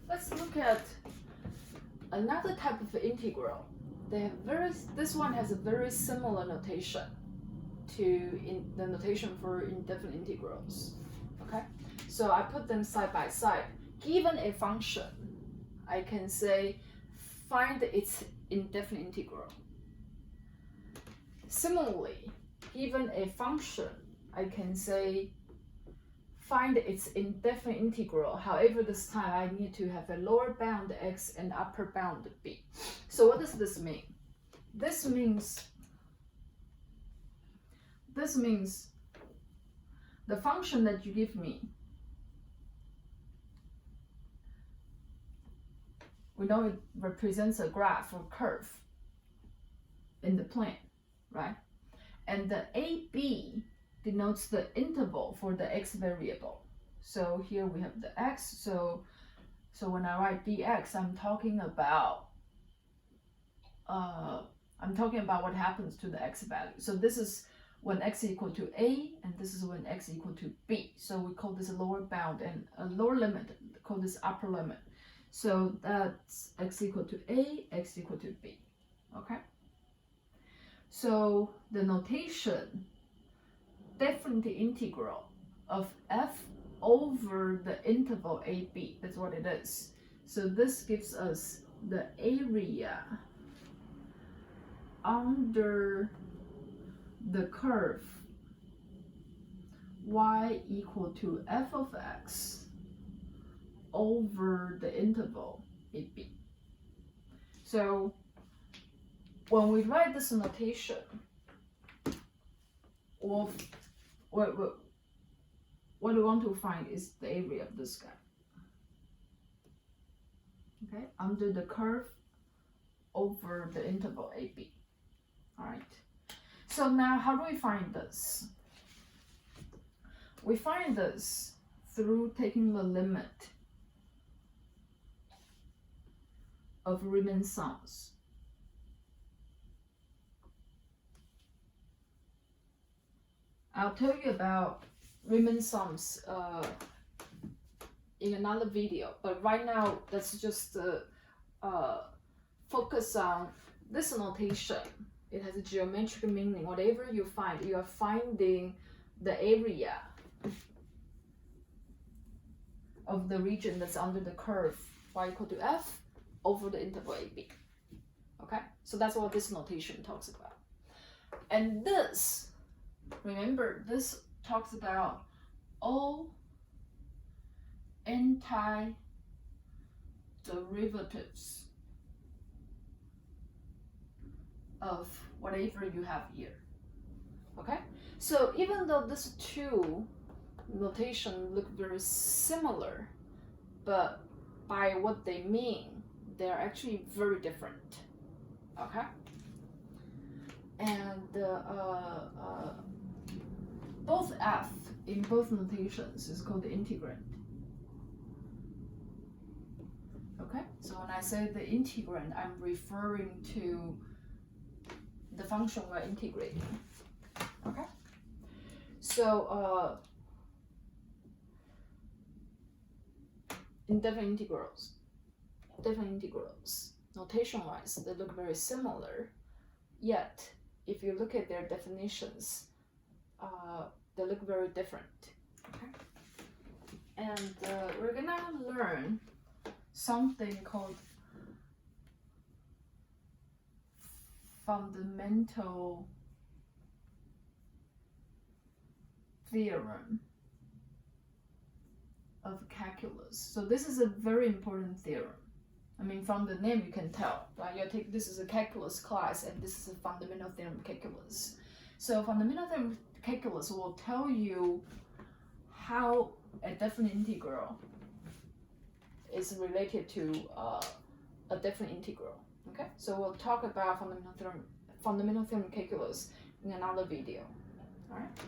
let's look at another type of integral. This one has a very similar notation to the notation for indefinite integrals. Okay, so I put them side by side. Given a function, I can say find its indefinite integral. Similarly, given a function, I can say find its indefinite integral. However, this time I need to have a lower bound x and upper bound b. So what does this mean? This means the function that you give me, we know it represents a graph or curve in the plane, right? And the AB denotes the interval for the x variable. So here we have the x. So when I write dx, I'm talking about what happens to the x value. So this is when x equal to a, and this is when x equal to b. So we call this a lower bound, and a lower limit, call this upper limit. So that's x equal to a, x equal to b. Okay. So the notation, definite integral of f over the interval AB, that's what it is. So this gives us the area under the curve y equal to f of x over the interval AB. So when we write this notation, what we want to find is the area of this guy. Okay, under the curve over the interval AB. All right. So now, how do we find this? We find this through taking the limit of Riemann sums. I'll tell you about Riemann sums in another video, but right now let's just focus on this notation. It has a geometric meaning. Whatever you find, you are finding the area of the region that's under the curve y equal to f over the interval AB. Okay, so that's what this notation talks about. And this, remember, this talks about all anti-derivatives of whatever you have here. Okay, so even though these two notation look very similar, but by what they mean, they're actually very different. Okay, and both f in both notations is called the integrand. Okay, so when I say the integrand, I'm referring to the function we're integrating. Okay, so indefinite integrals, notation-wise, they look very similar, yet if you look at their definitions, they look very different. Okay, and we're gonna learn something called fundamental theorem of calculus. So this is a very important theorem. I mean, from the name you can tell, right? This is a calculus class, and this is a fundamental theorem of calculus. So fundamental theorem of calculus will tell you how a definite integral is related to a definite integral. Okay, so we'll talk about fundamental theorem of calculus in another video. All right.